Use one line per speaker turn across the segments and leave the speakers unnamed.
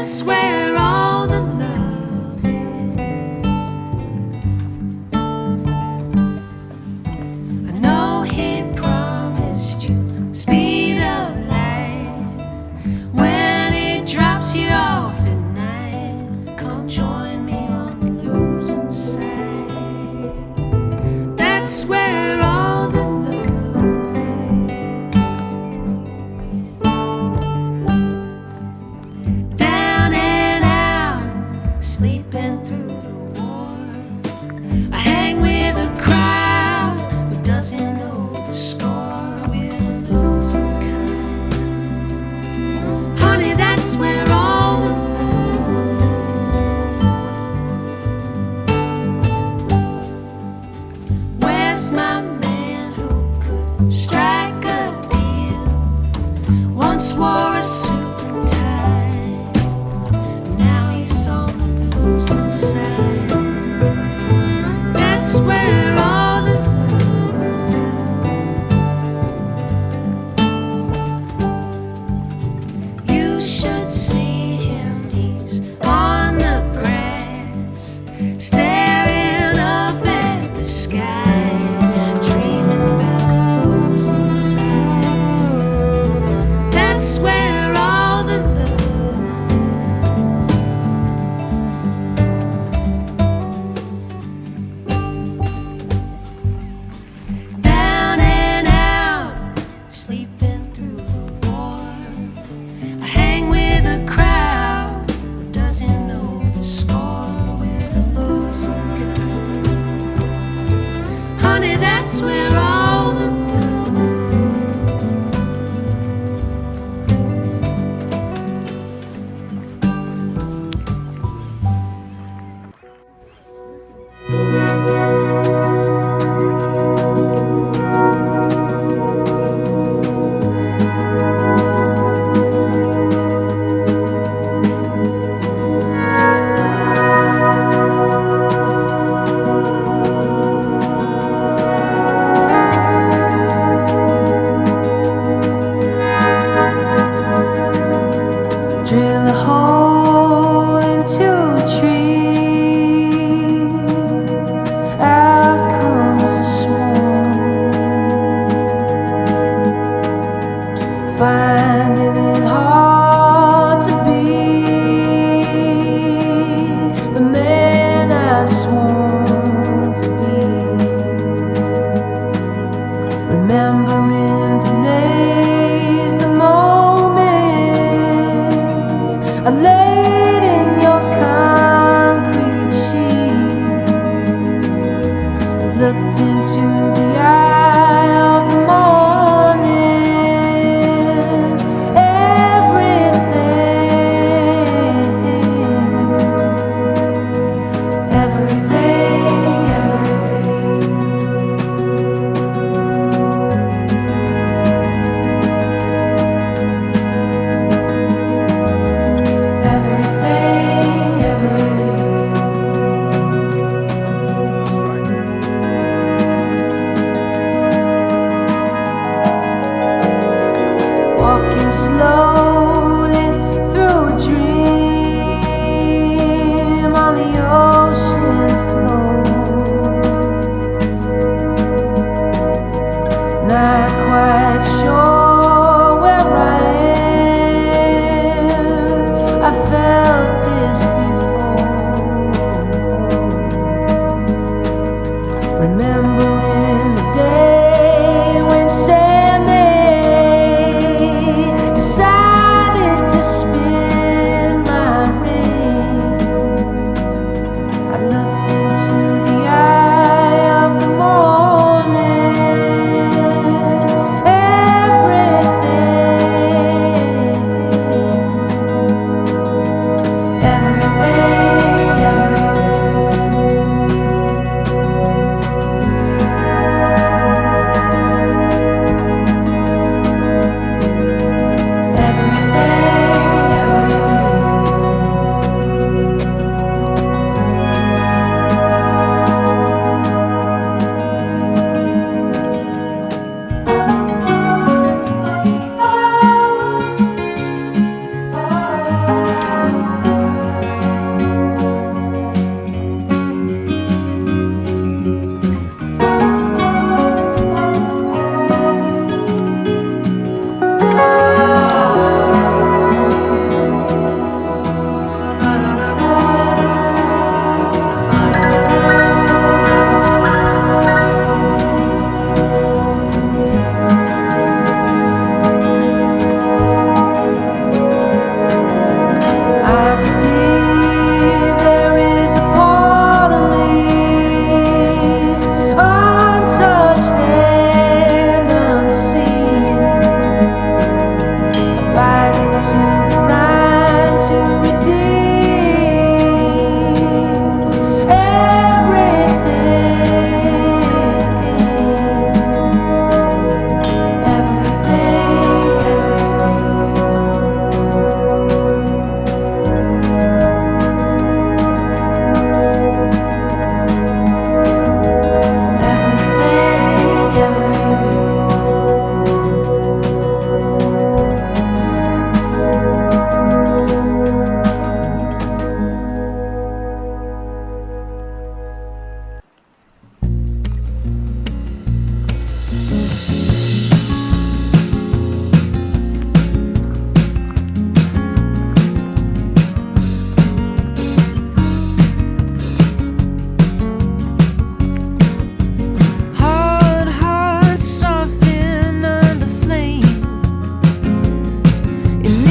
That's where all the love is. I know he promised you speed of light. When he drops you off at night, come join me on the losing side. That's where all the love is. Down and out, sleeping through the war. I hang with a crowd who doesn't know the score. We're the losing kind. Honey, that's where all the love is. Where's my man who could strike a deal? Once wore a suit and tie, now he's on the losing side. That's where all the love is. You should see him, he's on the grass, staring up at the sky, dreaming about losing sight. That's where all the love is. Down and out, sleeping through the war. I hang with a crowd who doesn't know the score. We're the losing kind. Honey, that's where all the love drill a hole into a tree. Out comes a swarm, finding it hard to be the man I've sworn to be. Remembering delays the moment I laid in your concrete sheets, looked into the eye of the morning. Everything, everything, everything. Everything, walking slowly through a dream on the ocean floor. Not quite sure where I am. I felt this before. Remembering the day when Sammy decided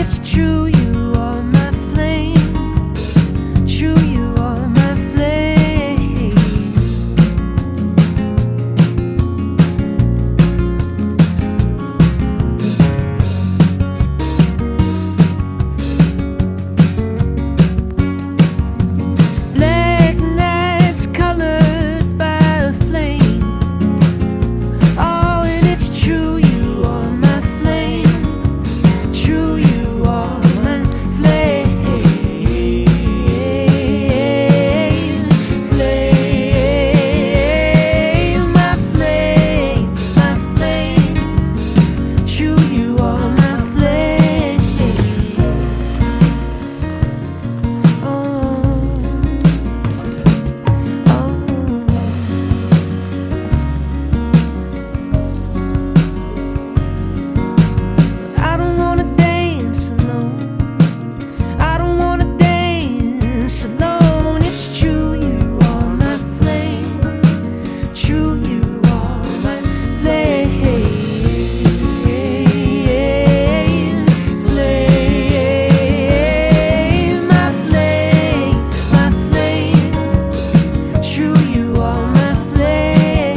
it's true, you are my flame. True, you are my flame. Black nights colored by a flame. Oh, and it's true, you are my flame. True, you are my flame. Flame, my flame, my flame. True, you are my flame. Oh, oh. I don't wanna dance alone. I don't wanna dance alone. It's true, you are my flame. True, you are my flame. Flame, my flame, my flame. True, you are my flame.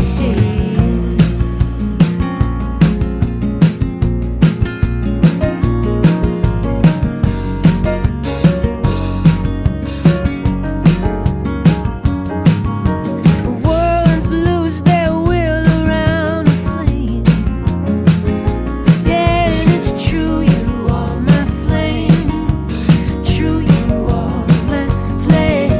Words lose their will around the flame. Yeah, and it's true, you are my flame. True, you are my flame.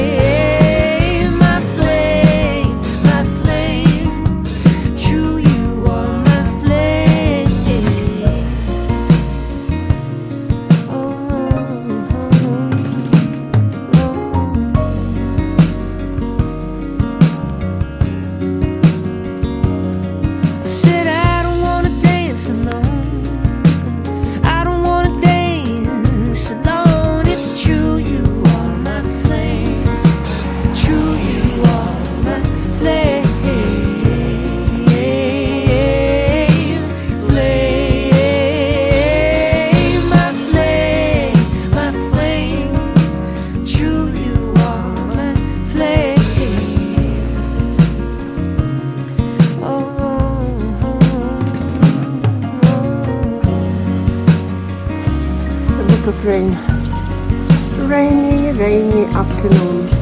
Flame, my flame, my flame. True, you are my flame. Oh, said I don't wanna dance alone. I don't wanna dance alone. It's true, you are my flame. True, you are my flame. Flame, my flame, my flame. True, you are my flame. Oh,
A lot of rain. Rainy afternoon.